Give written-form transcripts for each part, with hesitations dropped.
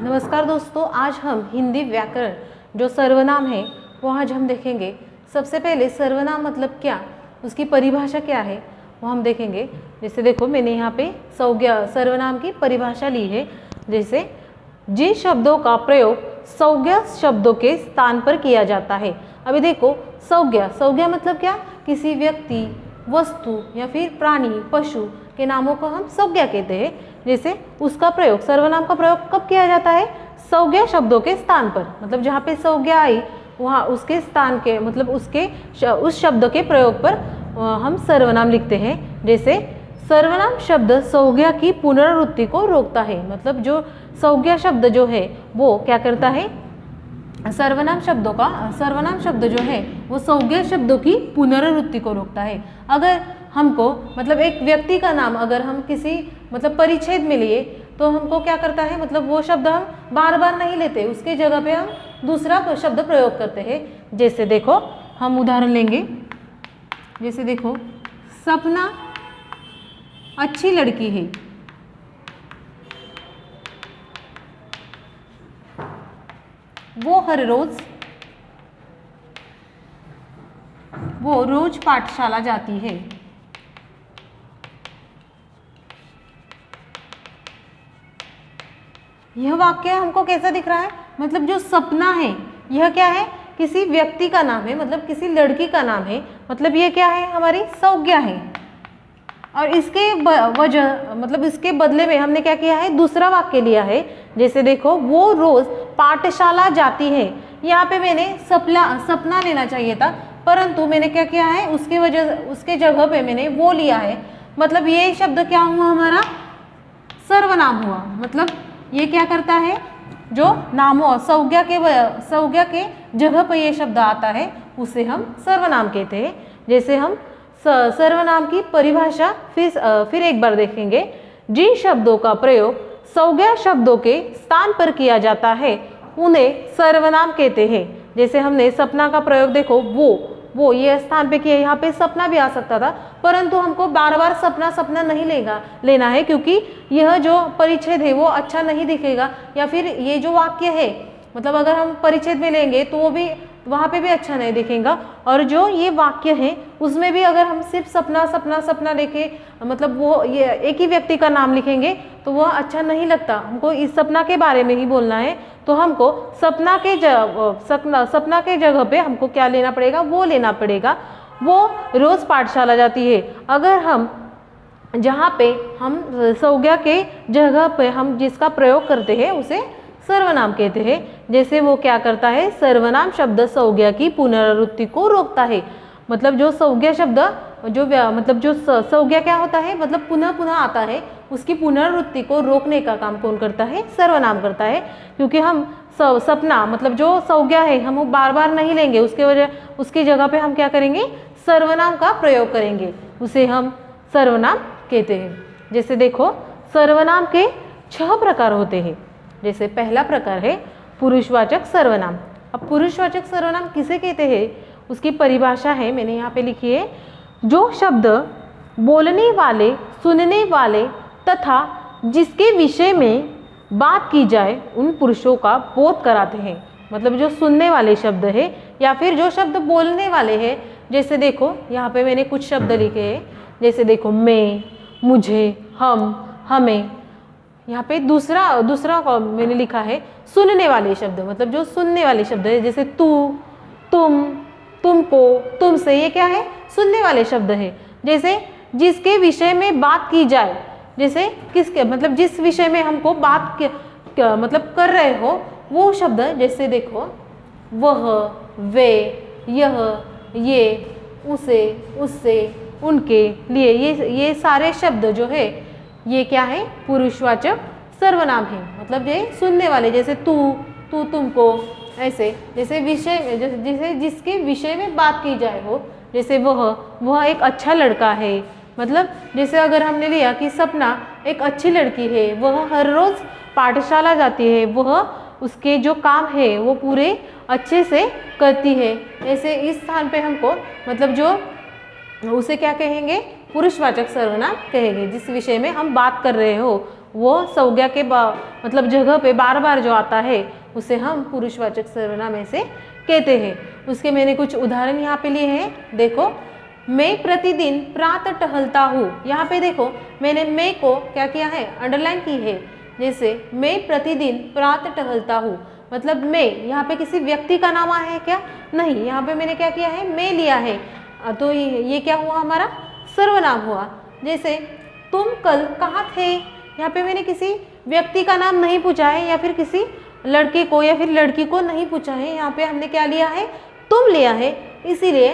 नमस्कार दोस्तों, आज हम हिंदी व्याकरण जो सर्वनाम है वो आज हम देखेंगे। सबसे पहले सर्वनाम मतलब क्या, उसकी परिभाषा क्या है वो हम देखेंगे। जैसे देखो, मैंने यहाँ पे संज्ञा सर्वनाम की परिभाषा ली है। जैसे जिन शब्दों का प्रयोग संज्ञा शब्दों के स्थान पर किया जाता है। अभी देखो, संज्ञा मतलब क्या, किसी व्यक्ति, वस्तु या फिर प्राणी, पशु के नामों को हम संज्ञा कहते हैं। जैसे उसका प्रयोग, सर्वनाम का प्रयोग कब किया जाता है, संज्ञा शब्दों के स्थान पर। मतलब जहाँ पे संज्ञा आई वहाँ उसके स्थान के मतलब उस शब्द के प्रयोग पर हम सर्वनाम लिखते हैं। जैसे सर्वनाम शब्द संज्ञा की पुनरावृत्ति को रोकता है। मतलब जो संज्ञा शब्द जो है वो क्या करता है, सर्वनाम शब्द जो है वो संज्ञा शब्दों की पुनरावृत्ति को रोकता है। अगर हमको मतलब एक व्यक्ति का नाम अगर हम किसी मतलब परिच्छेद में लिए तो हमको क्या करता है, मतलब वो शब्द हम बार बार नहीं लेते, उसके जगह पे हम दूसरा शब्द प्रयोग करते हैं। जैसे देखो, हम उदाहरण लेंगे। जैसे देखो, सपना अच्छी लड़की है। वो रोज पाठशाला जाती है। यह वाक्य हमको कैसा दिख रहा है, मतलब जो सपना है यह क्या है, किसी व्यक्ति का नाम है, मतलब किसी लड़की का नाम है। मतलब ये क्या है, हमारी संज्ञा है। और इसके वजह मतलब इसके बदले में हमने क्या किया है, दूसरा वाक्य लिया है। जैसे देखो, वो रोज पाठशाला जाती है। यहाँ पे मैंने सपना लेना चाहिए था, परंतु मैंने क्या किया है, उसके जगह पे मैंने वो लिया है। मतलब ये शब्द क्या हुआ, हमारा सर्वनाम हुआ। मतलब ये क्या करता है, जो नामों संज्ञा के जगह पर ये शब्द आता है उसे हम सर्वनाम कहते हैं। जैसे हम सर्वनाम की परिभाषा फिर एक बार देखेंगे। जिन शब्दों का प्रयोग संज्ञा शब्दों के स्थान पर किया जाता है उन्हें सर्वनाम कहते हैं। जैसे हमने सपना का प्रयोग देखो, वो ये स्थान पे किया, यहाँ पे सपना भी आ सकता था, परंतु हमको बार बार सपना नहीं लेना है, क्योंकि यह जो परिच्छेद है वो अच्छा नहीं दिखेगा। या फिर ये जो वाक्य है, मतलब अगर हम परिच्छेद में लेंगे तो वो भी वहाँ पे भी अच्छा नहीं दिखेगा। और जो ये वाक्य है उसमें भी अगर हम सिर्फ सपना लेके मतलब वो ये एक ही व्यक्ति का नाम लिखेंगे तो वह अच्छा नहीं लगता। हमको इस सपना के बारे में ही बोलना है, तो हमको सपना के जगह पे हमको क्या लेना पड़ेगा, वो लेना पड़ेगा। वो रोज पाठशाला जाती है। अगर हम जहाँ पे हम संज्ञा के जगह पे हम जिसका प्रयोग करते हैं उसे सर्वनाम कहते हैं। जैसे वो क्या करता है, सर्वनाम शब्द संज्ञा की पुनरावृत्ति को रोकता है। मतलब जो संज्ञा शब्द जो संज्ञा क्या होता है, मतलब पुनः आता है, उसकी पुनरावृत्ति को रोकने का काम कौन करता है, सर्वनाम करता है। क्योंकि हम सपना मतलब जो संज्ञा है हम वो बार बार नहीं लेंगे, उसकी जगह पे हम क्या करेंगे, सर्वनाम का प्रयोग करेंगे, उसे हम सर्वनाम कहते हैं। जैसे देखो, सर्वनाम के 6 प्रकार होते हैं। जैसे पहला प्रकार है पुरुषवाचक सर्वनाम। अब पुरुषवाचक सर्वनाम किसे कहते हैं, उसकी परिभाषा है मैंने यहाँ पे लिखी है। जो शब्द बोलने वाले, सुनने वाले तथा जिसके विषय में बात की जाए उन पुरुषों का बोध कराते हैं। मतलब जो सुनने वाले शब्द है या फिर जो शब्द बोलने वाले हैं। जैसे देखो, यहाँ पे मैंने कुछ शब्द लिखे हैं। जैसे देखो, मैं, मुझे, हम, हमें। यहाँ पे दूसरा मैंने लिखा है सुनने वाले शब्द, मतलब जो सुनने वाले शब्द है। जैसे तू, तुम, तुमको, तुमसे, ये क्या है, सुनने वाले शब्द है। जैसे जिसके विषय में बात की जाए, जैसे किसके मतलब जिस विषय में हमको बात मतलब कर रहे हो वो शब्द। जैसे देखो, वह, वे, यह, ये, उसे, उससे, उनके लिए, ये सारे शब्द जो है ये क्या है, पुरुषवाचक सर्वनाम है। मतलब ये सुनने वाले, जैसे तू, तुमको, ऐसे। जैसे विषय, जैसे जिसके विषय में बात की जाए हो। जैसे वह एक अच्छा लड़का है। मतलब जैसे अगर हमने लिया कि सपना एक अच्छी लड़की है, वह हर रोज पाठशाला जाती है, वह उसके जो काम है वो पूरे अच्छे से करती है। ऐसे इस स्थान पे हमको मतलब जो उसे क्या कहेंगे, पुरुषवाचक सर्वनाम कहेंगे। जिस विषय में हम बात कर रहे हो वो संज्ञा के मतलब जगह पे बार बार जो आता है उसे हम पुरुषवाचक सर्वनाम ऐसे कहते हैं। उसके मैंने कुछ उदाहरण यहाँ पे लिए हैं। देखो, मैं प्रतिदिन प्रातः टहलता हूँ। यहाँ पे देखो मैंने मैं को क्या किया है, अंडरलाइन की है। जैसे मैं प्रतिदिन प्रातः टहलता हूँ, मतलब मैं यहाँ पे किसी व्यक्ति का नाम है क्या? नहीं, यहाँ पे मैंने क्या किया है, मैं लिया है। तो ये क्या हुआ, हमारा सर्वनाम हुआ। जैसे तुम कल कहाँ थे, यहाँ पे मैंने किसी व्यक्ति का नाम नहीं पूछा है या फिर किसी लड़के को या फिर लड़की को नहीं पूछा है, यहाँ पे हमने क्या लिया है, तुम लिया है, इसीलिए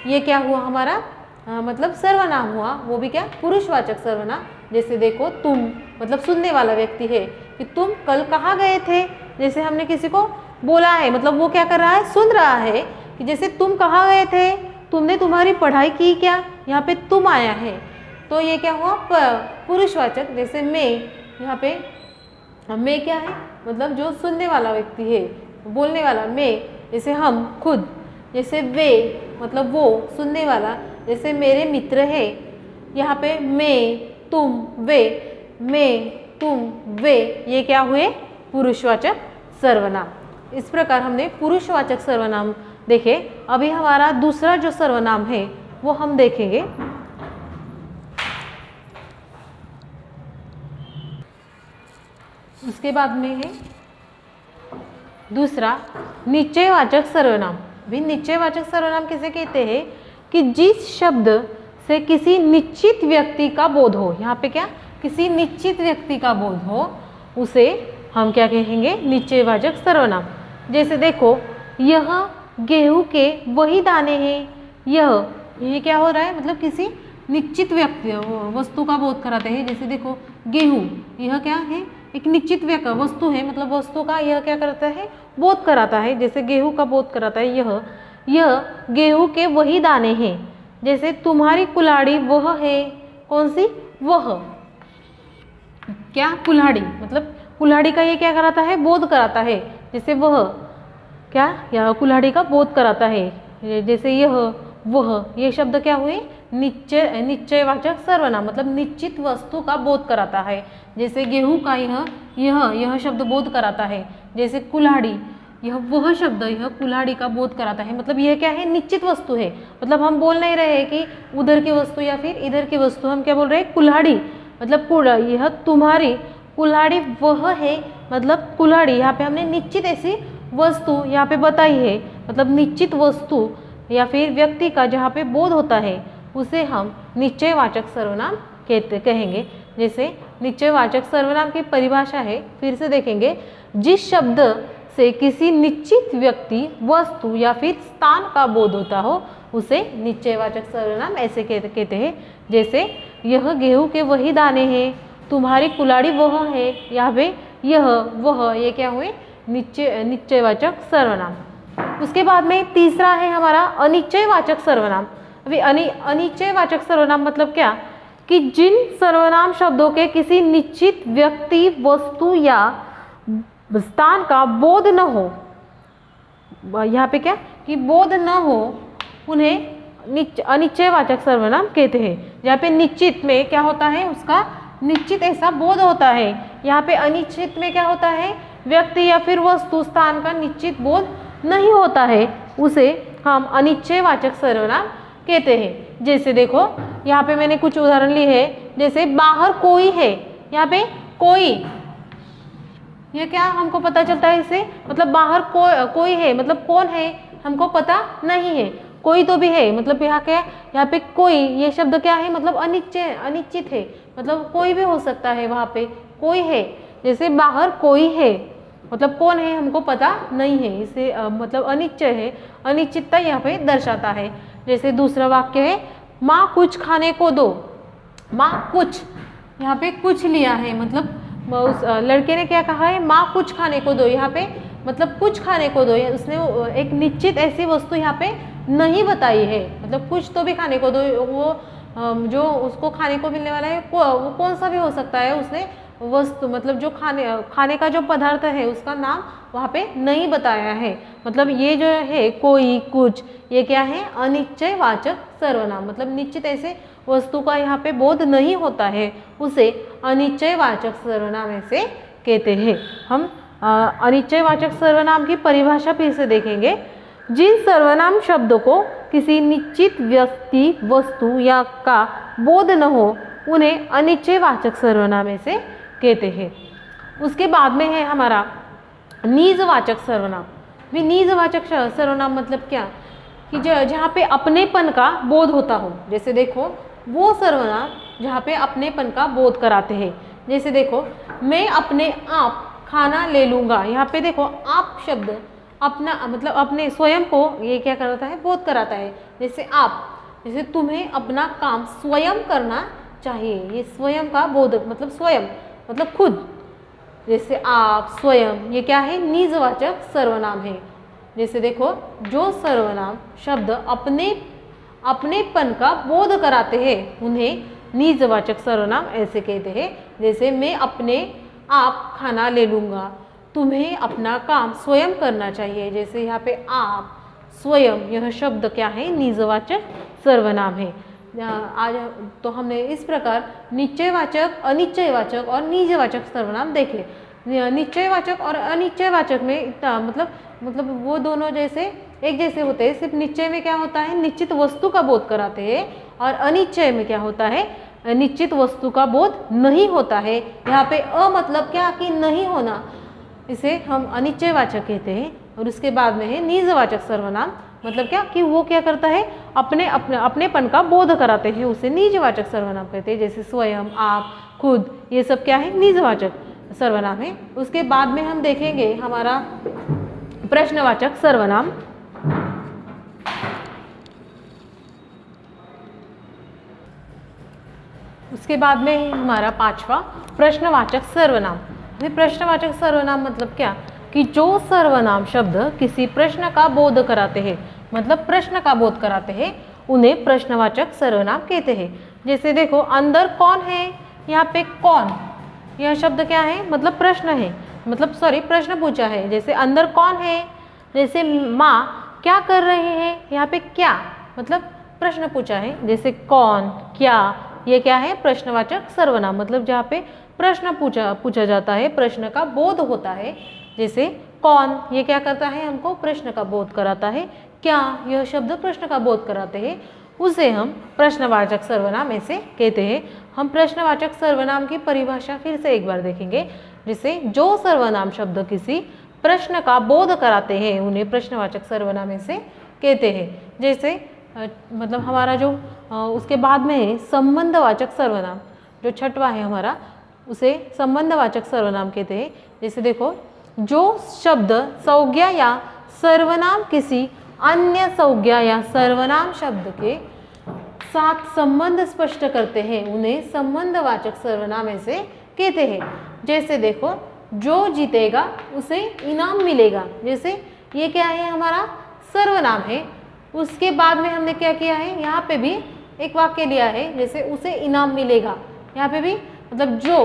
ये क्या हुआ हमारा मतलब सर्वनाम हुआ, वो भी क्या, पुरुषवाचक सर्वनाम। जैसे देखो तुम मतलब सुनने वाला व्यक्ति है कि तुम कल कहाँ गए थे, जैसे हमने किसी को बोला है, मतलब वो क्या कर रहा है, सुन रहा है कि जैसे तुम कहाँ गए थे, तुमने तुम्हारी पढ़ाई की क्या, यहाँ पे तुम आया है, तो ये क्या हुआ पुरुषवाचक। जैसे मैं, यहाँ पे मैं क्या है, मतलब जो सुनने वाला व्यक्ति है, बोलने वाला मैं। जैसे हम खुद, जैसे वे मतलब वो सुनने वाला। जैसे मेरे मित्र है, यहाँ पे मैं तुम वे, मैं तुम वे, ये क्या हुए, पुरुषवाचक सर्वनाम। इस प्रकार हमने पुरुषवाचक सर्वनाम देखे। अभी हमारा दूसरा जो सर्वनाम है वो हम देखेंगे। उसके बाद में है दूसरा निश्चयवाचक सर्वनाम। भी निश्चयवाचक सर्वनाम किसे कहते हैं कि जिस शब्द से किसी निश्चित व्यक्ति का बोध हो, यहाँ पे क्या, किसी निश्चित व्यक्ति का बोध हो, उसे हम क्या कहेंगे, निश्चयवाचक सर्वनाम। जैसे देखो, यह गेहूं के वही दाने हैं, ये क्या हो रहा है, मतलब किसी निश्चित व्यक्ति वस्तु का बोध कराते हैं। जैसे देखो गेहूं, यह क्या है, एक निश्चित वस्तु है, मतलब वस्तु का यह क्या करता है, बोध कराता है। जैसे गेहूं का बोध कराता है यह गेहूं के वही दाने हैं। जैसे तुम्हारी कुल्हाड़ी वह है, कौन सी, वह क्या, कुल्हाड़ी, मतलब कुल्हाड़ी का ये क्या कराता है, बोध कराता है। जैसे वह क्या, यह कुल्हाड़ी का बोध कराता है। जैसे यह वह, ये शब्द क्या हुए, निश्चयवाचक सर्वनाम, मतलब निश्चित वस्तु का बोध कराता है। जैसे गेहूं का यह शब्द बोध कराता है। जैसे कुल्हाड़ी, यह वह शब्द यह कुल्हाड़ी का बोध कराता है, मतलब यह क्या है, निश्चित वस्तु है। मतलब हम बोल नहीं रहे हैं कि उधर की वस्तु या फिर इधर की वस्तु, हम क्या बोल रहे हैं, कुल्हाड़ी, मतलब यह तुम्हारी कुल्हाड़ी वह है, मतलब कुल्हाड़ी। यहाँ पे हमने निश्चित ऐसी वस्तु यहाँ पे बताई है, मतलब निश्चित वस्तु या फिर व्यक्ति का जहाँ पे बोध होता है उसे हम निश्चयवाचक सर्वनाम कहेंगे। जैसे निश्चयवाचक सर्वनाम की परिभाषा है, फिर से देखेंगे, जिस शब्द से किसी निश्चित व्यक्ति, वस्तु या फिर स्थान का बोध होता हो उसे निश्चयवाचक सर्वनाम ऐसे कहते हैं। जैसे यह गेहूं के वही दाने हैं, तुम्हारी कुल्हाड़ी वह है, यहाँ पे यह वह, ये क्या हुए, निश्चयवाचक सर्वनाम। उसके बाद में तीसरा है हमारा अनिश्चयवाचक सर्वनाम। अभी अनिश्चयवाचक सर्वनाम मतलब क्या, कि जिन सर्वनाम शब्दों के किसी निश्चित व्यक्ति, वस्तु या स्थान का बोध न हो, यहाँ पे क्या, कि बोध न हो, उन्हें अनिश्चयवाचक सर्वनाम कहते हैं। यहाँ पे निश्चित में क्या होता है, उसका निश्चित ऐसा बोध होता है। यहाँ पे अनिश्चित में क्या होता है, व्यक्ति या फिर वस्तु, स्थान का निश्चित बोध नहीं होता है, उसे हम अनिश्चयवाचक सर्वनाम कहते हैं। जैसे देखो यहाँ पे मैंने कुछ उदाहरण लिए हैं। जैसे बाहर कोई है, यहाँ पे कोई, ये क्या हमको पता चलता है इससे, मतलब बाहर कोई है, मतलब कौन है हमको पता नहीं है, कोई तो भी है, मतलब यहाँ क्या, यहाँ पे कोई, ये शब्द क्या है, मतलब अनिश्चित है, मतलब कोई भी हो सकता है, वहाँ पे कोई है। जैसे बाहर कोई है, मतलब कौन है हमको पता नहीं है, इसे मतलब अनिश्चय है, अनिश्चितता यहाँ पे दर्शाता है। जैसे दूसरा वाक्य है, माँ कुछ खाने को दो, माँ कुछ, यहाँ पे कुछ लिया है, मतलब उस लड़के ने क्या कहा है, माँ कुछ खाने को दो, यहाँ पे मतलब कुछ खाने को दो, उसने एक निश्चित ऐसी वस्तु यहाँ पे नहीं बताई है, मतलब कुछ तो भी खाने को दो, वो जो उसको खाने को मिलने वाला है वो कौन सा भी हो सकता है, उसने वस्तु मतलब जो खाने का जो पदार्थ है उसका नाम वहाँ पे नहीं बताया है। मतलब ये जो है कोई, कुछ, ये क्या है, अनिश्चयवाचक सर्वनाम, मतलब निश्चित ऐसे वस्तु का यहाँ पे बोध नहीं होता है उसे अनिश्चयवाचक सर्वनाम ऐसे कहते हैं। हम अनिश्चयवाचक सर्वनाम की परिभाषा फिर से देखेंगे। जिन सर्वनाम शब्दों को किसी निश्चित व्यक्ति वस्तु या का बोध न हो उन्हें अनिश्चयवाचक सर्वनाम ऐसे कहते हैं। उसके बाद में है हमारा निजवाचक सर्वनाम। भी निजवाचक सर्वनाम मतलब क्या कि जहाँ पे अपनेपन का बोध होता हो। जैसे देखो वो सर्वनाम जहाँ पे अपनेपन का बोध कराते हैं। जैसे देखो मैं अपने आप खाना ले लूँगा। यहाँ पे देखो आप शब्द अपना मतलब अपने स्वयं को ये क्या कराता है, बोध कराता है। जैसे आप, जैसे तुम्हें अपना काम स्वयं करना चाहिए, ये स्वयं का बोध मतलब स्वयं मतलब खुद। जैसे आप, स्वयं, ये क्या है, निजवाचक सर्वनाम है। जैसे देखो जो सर्वनाम शब्द अपनेपन का बोध कराते हैं उन्हें निजवाचक सर्वनाम ऐसे कहते हैं। जैसे मैं अपने आप खाना ले लूँगा, तुम्हें अपना काम स्वयं करना चाहिए। जैसे यहाँ पे आप, स्वयं, यह शब्द क्या है, निजवाचक सर्वनाम है। आज तो हमने इस प्रकार निश्चयवाचक, अनिश्चयवाचक और निजवाचक सर्वनाम देखे। निश्चयवाचक और अनिश्चयवाचक में इतना मतलब वो दोनों जैसे एक जैसे होते हैं। सिर्फ निश्चय में क्या होता है, निश्चित वस्तु का बोध कराते हैं, और अनिश्चय में क्या होता है, निश्चित वस्तु का बोध नहीं होता है। यहाँ पे अ मतलब क्या कि नहीं होना, इसे हम अनिश्चयवाचक कहते हैं। और उसके बाद में है निजवाचक सर्वनाम, मतलब क्या कि वो क्या करता है, अपनेपन का बोध कराते हैं, उसे निजवाचक सर्वनाम कहते हैं। जैसे स्वयं, आप, खुद, ये सब क्या है, निजवाचक सर्वनाम है। उसके बाद में हम देखेंगे हमारा प्रश्नवाचक सर्वनाम। उसके बाद में हमारा पांचवा प्रश्नवाचक सर्वनाम। प्रश्नवाचक सर्वनाम मतलब क्या कि जो सर्वनाम शब्द किसी प्रश्न का बोध कराते हैं, मतलब प्रश्न का बोध कराते हैं, उन्हें प्रश्नवाचक सर्वनाम कहते हैं। जैसे देखो अंदर कौन है, यहाँ पे कौन, यह शब्द क्या है, मतलब प्रश्न है, मतलब सॉरी प्रश्न पूछा है। जैसे अंदर कौन है, जैसे माँ क्या कर रहे हैं, यहाँ पे क्या मतलब प्रश्न पूछा है। जैसे कौन, क्या, ये क्या है, प्रश्नवाचक सर्वनाम, मतलब जहाँ पे प्रश्न पूछा जाता है, प्रश्न का बोध होता है। जैसे कौन, ये क्या करता है, हमको प्रश्न का बोध कराता है। क्या, यह शब्द प्रश्न का बोध कराते हैं, उसे हम प्रश्नवाचक सर्वनाम ऐसे कहते हैं। हम प्रश्नवाचक सर्वनाम की परिभाषा फिर से एक बार देखेंगे। जिसे जो सर्वनाम शब्द किसी प्रश्न का बोध कराते हैं उन्हें प्रश्नवाचक सर्वनाम ऐसे कहते हैं। जैसे मतलब हमारा जो उसके बाद में है संबंधवाचक सर्वनाम, जो छठवां है हमारा, उसे संबंधवाचक सर्वनाम कहते हैं। जैसे देखो जो शब्द संज्ञा या सर्वनाम किसी अन्य संज्ञा या सर्वनाम शब्द के साथ संबंध स्पष्ट करते हैं उन्हें संबंधवाचक सर्वनाम ऐसे कहते हैं। जैसे देखो जो जीतेगा उसे इनाम मिलेगा। जैसे ये क्या है, हमारा सर्वनाम है। उसके बाद में हमने क्या किया है, यहाँ पे भी एक वाक्य लिया है। जैसे उसे इनाम मिलेगा, यहाँ पे भी मतलब जो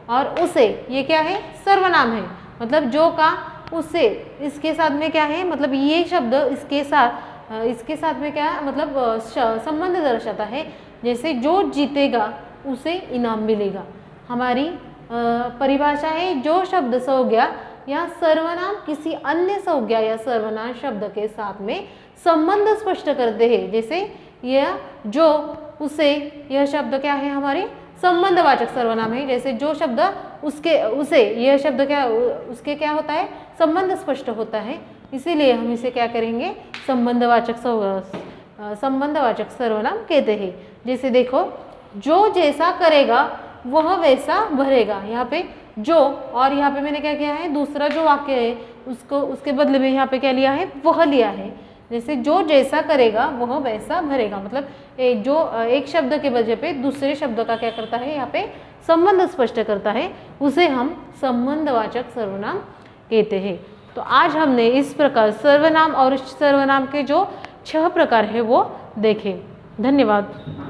और उसे, ये क्या है, सर्वनाम है। मतलब जो का उससे, इसके साथ में क्या है, मतलब ये शब्द इसके साथ में क्या मतलब संबंध दर्शाता है। जैसे जो जीतेगा उसे इनाम मिलेगा। हमारी परिभाषा है जो शब्द संज्ञा या सर्वनाम किसी अन्य संज्ञा या सर्वनाम शब्द के साथ में संबंध स्पष्ट करते हैं। जैसे यह, जो, उसे, यह शब्द क्या है, हमारे संबंधवाचक सर्वनाम है। जैसे जो शब्द उसके, उसे, यह शब्द क्या, उसके क्या होता है, संबंध स्पष्ट होता है, इसीलिए हम इसे क्या करेंगे, संबंधवाचक सर्वनाम कहते हैं। जैसे देखो जो जैसा करेगा वह वैसा भरेगा। यहाँ पे जो, और यहाँ पे मैंने क्या किया है, दूसरा जो वाक्य है उसको उसके बदले में यहाँ पे क्या लिया है, वह लिया है। जैसे जो जैसा करेगा वह वैसा भरेगा, मतलब जो एक शब्द के वजह पे दूसरे शब्द का क्या करता है, यहाँ पे संबंध स्पष्ट करता है, उसे हम संबंधवाचक सर्वनाम कहते हैं। तो आज हमने इस प्रकार सर्वनाम और सर्वनाम के जो 6 प्रकार है वो देखे। धन्यवाद।